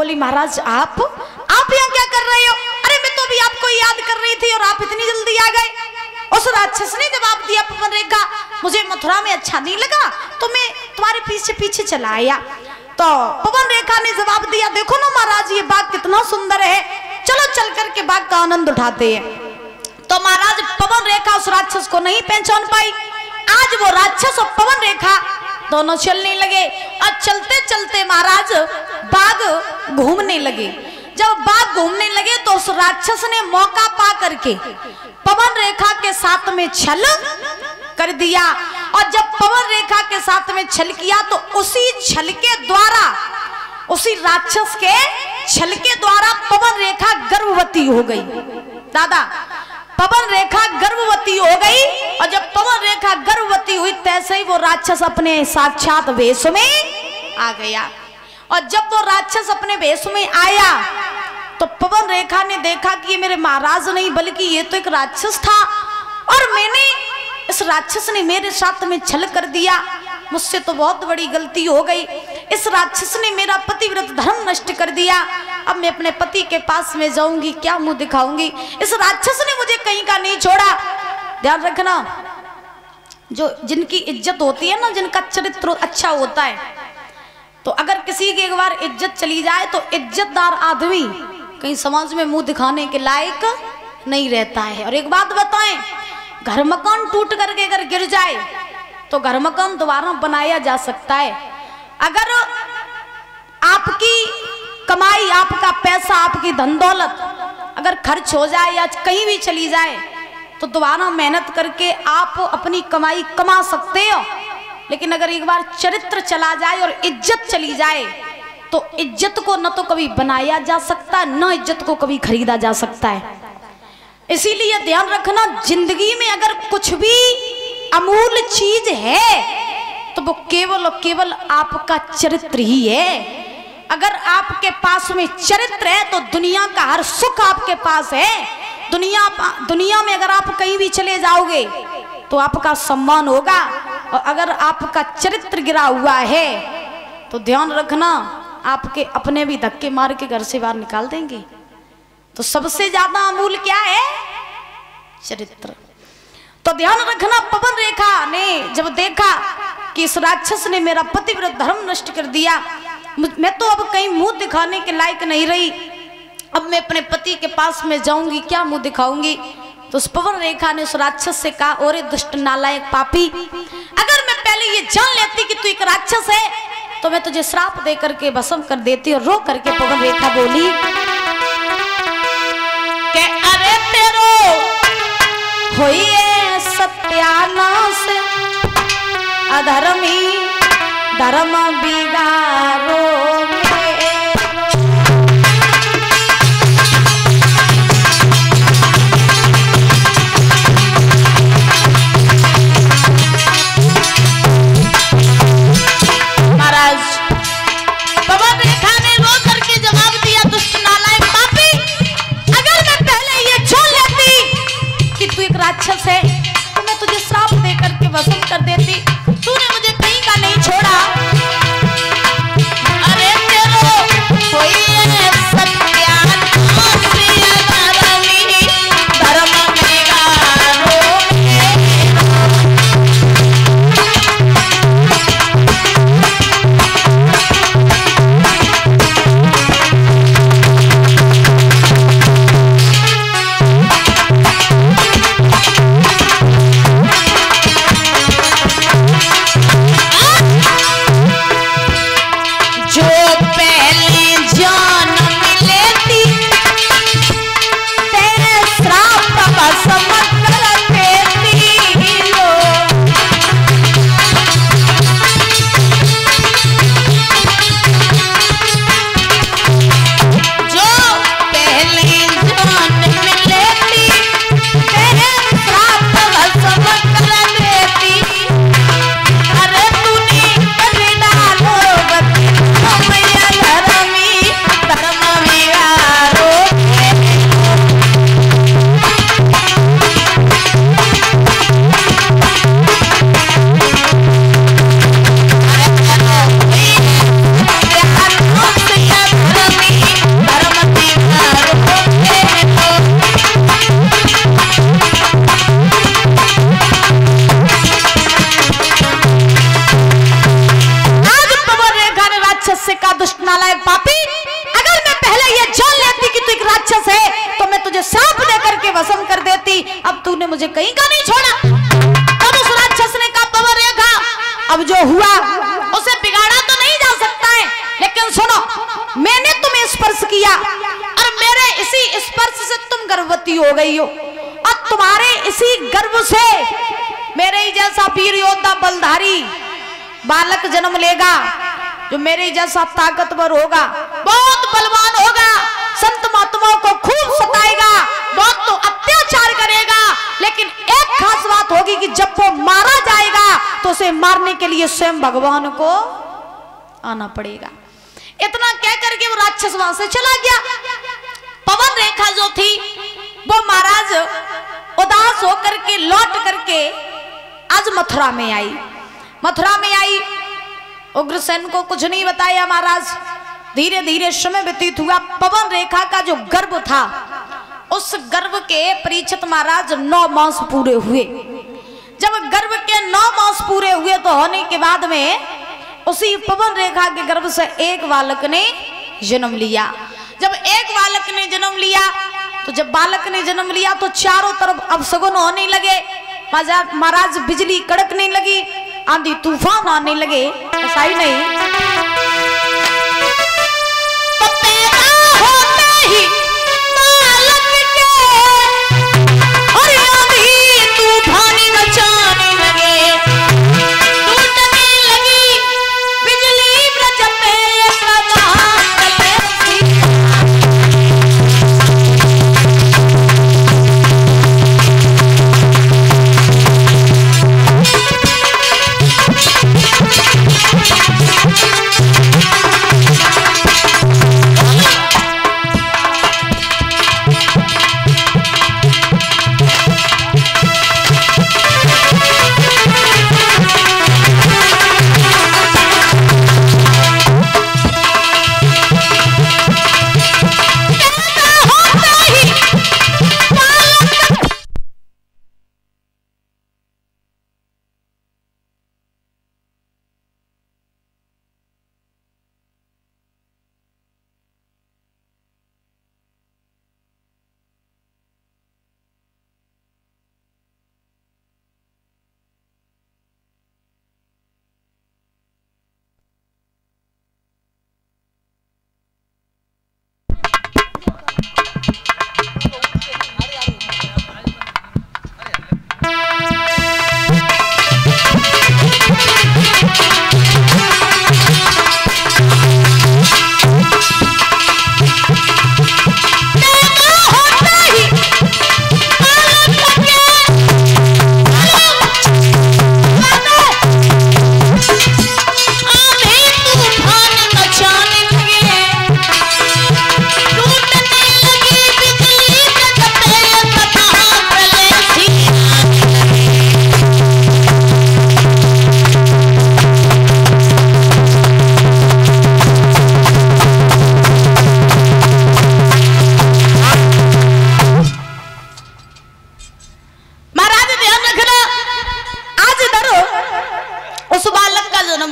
बोली महाराज आप यहाँ क्या कर रहे हो? अरे मैं तो अभी आपको याद कर रही थी और आप इतनी जल्दी आ गए। उस राक्षस ने जवाब दिया पवन रेखा मुझे मथुरा में अच्छा नहीं लगा तो मैं तुम्हारे पीछे पीछे चला आया। तो पवन रेखा ने जवाब दिया देखो ना महाराज ये बाग कितना सुंदर है, चलो चल करके बाग का आनंद उठाते हैं। तो महाराज पवन रेखा उस राक्षस को नहीं पहचान पाई। आज वो राक्षस और पवन रेखा दोनों चलने लगे और चलते चलते महाराज बाग घूमने लगे। जब बाग घूमने लगे तो उस राक्षस ने मौका पा करके पवन रेखा के साथ में छल कर दिया। और जब पवन रेखा के साथ में छल किया तो उसी छल के द्वारा, उसी राक्षस के छल के द्वारा पवन रेखा गर्भवती हो गई। दादा पवन रेखा गर्भवती हो गई और जब पवन रेखा गर्भवती हुई तैसे ही वो राक्षस अपने साक्षात वेश में आ गया। और जब वो राक्षस अपने वेश में आया तो पवन रेखा ने देखा कि ये मेरे महाराज नहीं बल्कि ये तो एक राक्षस था और मैंने इस राक्षस ने मेरे साथ में छल कर दिया, मुझसे तो बहुत बड़ी गलती हो गई। इस राक्षस ने मेरा पतिव्रत धर्म नष्ट कर दिया, अब मैं अपने पति के पास में जाऊंगी, क्या मुंह दिखाऊंगी। इस राक्षस ने मुझे कहीं का नहीं छोड़ा। ध्यान रखना जो जिनकी इज्जत होती है ना, जिनका चरित्र अच्छा होता है, तो अगर किसी की एक बार इज्जत चली जाए तो इज्जतदार आदमी कहीं समाज में मुंह दिखाने के लायक नहीं रहता है। और एक बात बताएं, घर मकान टूट करके अगर गिर जाए तो घर मकान दोबारा बनाया जा सकता है। अगर आपकी कमाई, आपका पैसा, आपकी धन दौलत अगर खर्च हो जाए या कहीं भी चली जाए तो दोबारा मेहनत करके आप अपनी कमाई कमा सकते हो। लेकिन अगर एक बार चरित्र चला जाए और इज्जत चली जाए तो इज्जत को न तो कभी बनाया जा सकता, न इज्जत को कभी खरीदा जा सकता है। इसीलिए ध्यान रखना, जिंदगी में अगर कुछ भी अमूल चीज है तो वो केवल और केवल आपका चरित्र ही है। अगर आपके पास में चरित्र है तो दुनिया का हर सुख आपके पास है। दुनिया में अगर आप कहीं भी चले जाओगे तो आपका सम्मान होगा, और अगर आपका चरित्र गिरा हुआ है तो ध्यान रखना आपके अपने भी धक्के मार के घर से बाहर निकाल देंगे। तो सबसे ज्यादा अमूल क्या है? चरित्र। तो ध्यान रखना, पवन रेखा ने जब देखा कि इस राक्षस ने मेरा पतिव्रत धर्म नष्ट कर दिया, मैं तो अब कहीं मुंह दिखाने के लायक नहीं रही, अब मैं अपने पति के पास में जाऊंगी, क्या मुंह दिखाऊंगी। तो उस पवन रेखा ने उस राक्षस से कहा, ओरे दुष्ट नालायक पापी, अगर मैं पहले ये जान लेती कि तू एक राक्षस है तो मैं तुझे श्राप दे करके भस्म कर देती। और रो करके पवन रेखा बोली कि अरे तेरो होइए सत्यानाश, अधर्मी धर्म बिगारो। राक्षस है तो मैं तुझे श्राप दे करके भस्म कर देती, तूने मुझे कहीं का नहीं छोड़ा। अरे मुझे कहीं का नहीं छोड़ा। तब उस राक्षस ने कहा पवन रेखा अब जो हुआ उसे बिगाड़ा तो नहीं जा सकता है, लेकिन सुनो मैंने तुम्हें स्पर्श किया और मेरे इसी स्पर्श से तुम गर्भवती हो गई हो और तुम्हारे इसी गर्भ से मेरे ही जैसा वीर योद्धा बलधारी बालक जन्म लेगा, जो मेरे जैसा ताकतवर होगा, बहुत बलवान होगा, संत महात्माओं को खूब सताएगा, बहुत तो अत्याचार करेगा, लेकिन एक खास बात होगी कि जब वो मारा जाएगा तो उसे मारने के लिए स्वयं भगवान को आना पड़ेगा। इतना कह करके वो राक्षस वहां से चला गया। पवन रेखा जो थी वो महाराज उदास होकर के लौट करके आज मथुरा में आई। मथुरा में आई, उग्रसेन को कुछ नहीं बताया महाराज। धीरे धीरे समय व्यतीत हुआ। पवन रेखा का जो गर्भ था उस गर्भ के परीक्षित महाराज 9 मास पूरे हुए। जब गर्भ के 9 मास पूरे हुए तो होने के बाद में उसी पवन रेखा के गर्भ से एक बालक ने जन्म लिया। जब एक बालक ने जन्म लिया तो जब बालक ने जन्म लिया तो चारों तरफ अपशगुन होने लगे। महाराज बिजली कड़कने लगी, आंधी तूफान आने लगे। ऐसा ही नहीं, तो पैदा होते ही बालक के और आंधी तूफान मचाने लगे, टूटने लगी बिजली ब्रज पे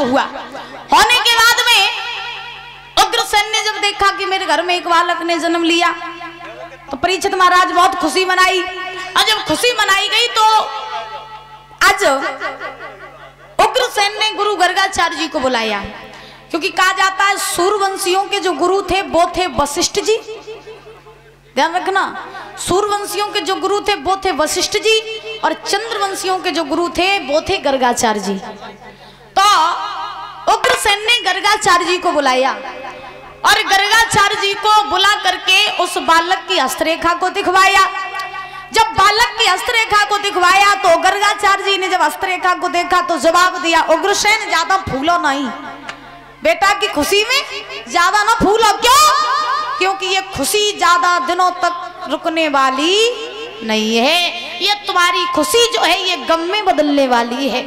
हुआ। होने के बाद में उग्रसेन ने जब देखा कि मेरे घर में एक बालक ने जन्म लिया तो परीक्षित महाराज बहुत खुशी मनाई। और जब खुशी मनाई गई तो आज उग्रसेन ने गुरु गर्गाचार्य जी को बुलाया, क्योंकि कहा जाता है सूर्यवंशियों के जो गुरु थे वो थे वशिष्ठ जी। ध्यान रखना, सूर्यवंशियों के जो गुरु थे वो थे वशिष्ठ जी और चंद्रवंशियों के जो गुरु थे वो थे गर्गाचार्य जी। तो उग्रसेन ने गर्गाचार्य जी को बुलाया और गर्गाचार्य जी को बुला करके उस बालक की हस्तरेखा को दिखवाया। जब बालक की हस्तरेखा को दिखवाया तो गर्गाचार्य जी ने जब हस्तरेखा को देखा तो जवाब दिया, उग्रसेन ज्यादा फूलो नहीं, बेटा की खुशी में ज्यादा ना फूलो। क्यों? क्योंकि ये खुशी ज्यादा दिनों तक रुकने वाली नहीं है, ये तुम्हारी खुशी जो है ये गम में बदलने वाली है।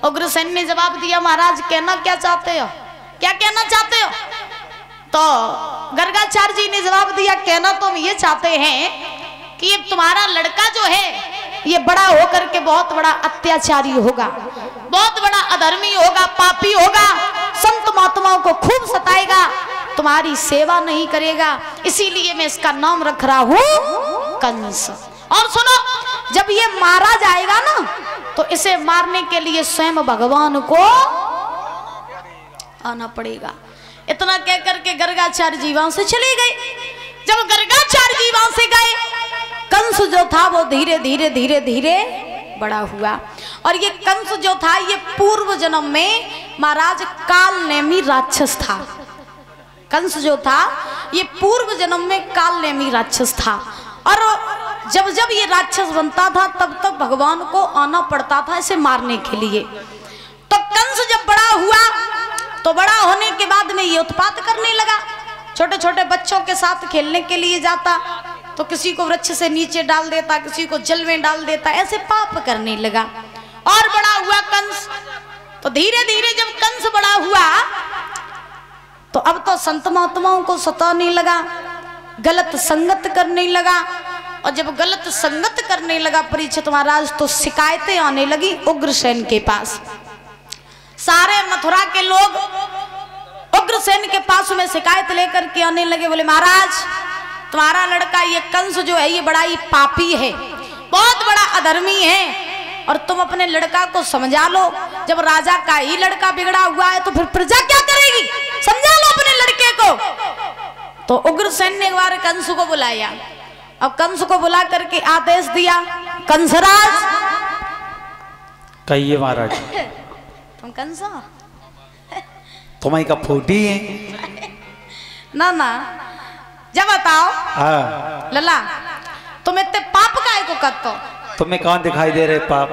उग्रसेन ने जवाब दिया, महाराज कहना क्या चाहते हो, क्या कहना चाहते हो? तो गर्गाचार्य जी ने जवाब दिया, कहना तो हम ये चाहते हैं कि ये तुम्हारा लड़का जो है ये बड़ा होकर के बहुत बड़ा अत्याचारी होगा, बहुत बड़ा अधर्मी होगा, पापी होगा, संत महात्माओं को खूब सताएगा, तुम्हारी सेवा नहीं करेगा, इसीलिए मैं इसका नाम रख रहा हूं कंस। और सुनो, जब ये मारा जाएगा ना तो इसे मारने के लिए स्वयं भगवान को आना पड़ेगा। इतना कह करके गर्गाचार्य जी वहां से चले गए। जब गर्गाचार्य जी वहां से गए, कंस जो था वो धीरे धीरे धीरे धीरे बड़ा हुआ। और ये कंस जो था ये पूर्व जन्म में महाराज कालनेमी राक्षस था। कंस जो था ये पूर्व जन्म में कालनेमी राक्षस था। और जब जब ये राक्षस बनता था तब तक भगवान को आना पड़ता था इसे मारने के लिए। तो कंस जब बड़ा हुआ तो बड़ा होने के बाद में ये उत्पात करने लगा। छोटे छोटे बच्चों के साथ खेलने के लिए जाता तो किसी को वृक्ष से नीचे डाल देता, किसी को जल में डाल देता, ऐसे पाप करने लगा। और बड़ा हुआ कंस। तो धीरे धीरे जब कंस बड़ा हुआ तो अब तो संत महात्माओं को सताने लगा, गलत संगत करने लगा। और जब गलत संगत करने लगा परीक्षित महाराज तो शिकायतें आने लगी उग्रसेन के पास। सारे मथुरा के लोग उग्रसेन के पास में शिकायत लेकर के आने लगे, बोले महाराज तुम्हारा लड़का ये कंस जो है ये बड़ा ही पापी है, बहुत बड़ा अधर्मी है, और तुम अपने लड़का को समझा लो। जब राजा का ही लड़का बिगड़ा हुआ है तो फिर प्रजा क्या करेगी, समझा लो अपने लड़के को। तो उग्रसेन ने एक बार कंस को बुलाया और कंस को बुला करके आदेश दिया, कंसराज। कहिए महाराज। तुम कंस हो? तुम्हारी का फूटी है ना ना, जब बताओ। हाँ। लला तुम इतने पाप काहे को करते हो? तुम्हें कहाँ दिखाई दे रहे पाप?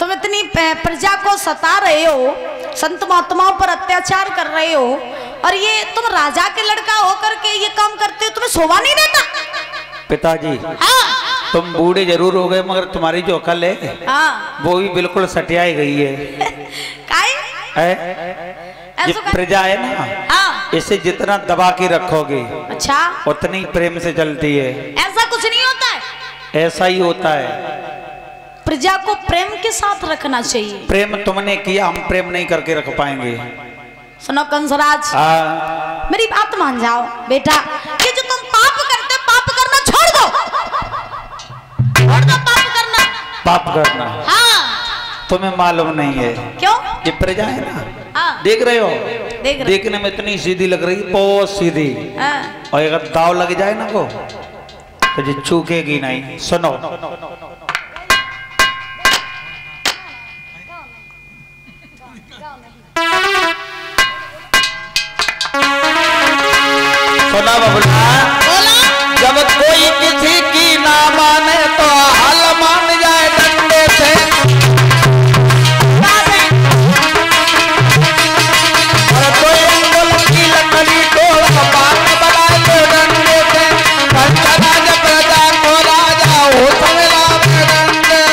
तुम इतनी प्रजा को सता रहे हो, संत महात्माओं पर अत्याचार कर रहे हो, और ये तुम राजा के लड़का होकर के ये काम करते हो, तुम्हें शोभा नहीं देता? पिताजी हाँ। तुम बूढ़े जरूर हो गए मगर तुम्हारी जो अकल है हाँ। वो भी बिल्कुल सटियाई गई है। ये प्रजा है ना, हाँ। इसे जितना दबा के रखोगे अच्छा उतनी प्रेम से चलती है। ऐसा कुछ नहीं होता है, ऐसा ही होता है। प्रजा को प्रेम के साथ रखना चाहिए। प्रेम तुमने किया, हम प्रेम नहीं करके रख पाएंगे। सुनो कंसराज, मेरी बात मान जाओ बेटा। ये जो तुम पाप करते पाप करना छोड़ दो, छोड़ दो पाप करना। पाप करना? हाँ। तुम्हें मालूम नहीं है। क्यों? ये प्रजा है ना, हाँ। देख रहे हो? देख रहे। देखने में इतनी सीधी लग रही, बहुत सीधी। हाँ। और अगर दाव लग जाए ना को तो ये चूकेगी नहीं। सुनो, सुना बबुला, जब कोई किसी की ना माने तो हल मान जाए डंडे से। और कोई अंगुल की लकड़ी तोड़ बात बनाए तो डंडे से। कंचना जब प्रजा को राजा हो सवेला में डंडे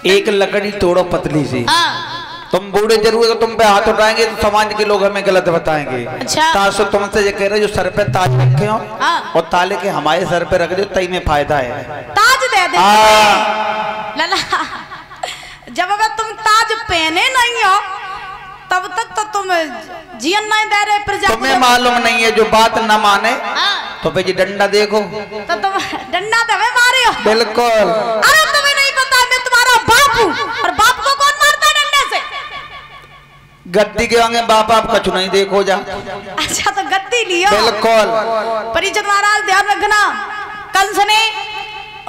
एक लकड़ी तोड़ो पतली सी। हाँ। तुम बूढ़े जरूर हो, तुम पे हाथ उठाएंगे तो समाज के लोग हमें गलत बताएंगे। अच्छा। तासु तुमसे ये कह रहे जो सर पे ताज रखे हो। हाँ। और ताले के हमारे सर पे रख दो, तई में फायदा है। ताज दे दे। लला जब अगर तुम ताज पहने नहीं हो तब तक तो तुम जीवन नहीं दे रहे प्रजा। तुम्हें मालूम नहीं है, जो बात न माने तो पे जी डंडा देखो तो तुम डंडा तो हमें मारे हो। बिल्कुल। अरे तुम्हें नहीं पता मैं तुम्हारा बाप हूँ, और बाप को कौन मारता है डंडे से? गद्दी के आगे बाप आप कछु नहीं देखो जा। अच्छा तो गद्दी लियो। बिल्कुल। परीक्षित महाराज ध्यान रखना, कंस ने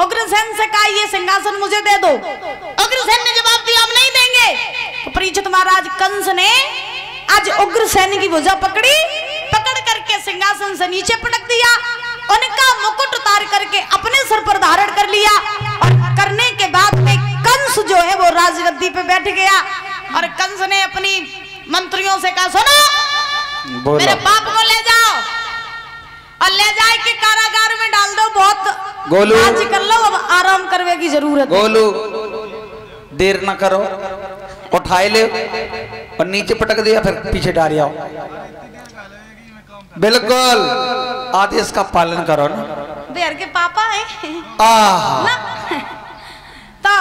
उग्रसेन से कहा ये सिंहासन मुझे दे दो। उग्रसेन ने जवाब दिया हम नहीं देंगे। तो परीक्षित महाराज कंस ने आज उग्रसेन की भुजा पकड़ी, पकड़ करके सिंहासन से नीचे पटक दिया, उनका मुकुट उतार करके अपने सर पर धारण कर लिया, और करने के बाद में कंस जो है वो राजगद्दी पे बैठ गया। और कंस ने अपनी मंत्रियों से कहा सुनो मेरे बाप को ले जाओ और ले जाए के कारागार में डाल दो, बहुत गोलू आज कर लो, अब आराम करने की जरूरत है। गोलू देर ना करो, उठाए ले और नीचे पटक दिया, फिर पीछे डाल आओ। बिल्कुल आदेश का पालन करो ना, देर के पापा है ना। तो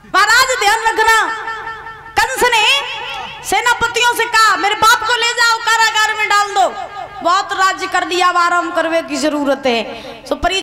महाराज ध्यान रखना, कंस ने सेनापतियों से कहा मेरे बाप को ले जाओ कारागार में डाल दो, बहुत राज्य कर लिया, अब आराम करने की जरूरत है। सो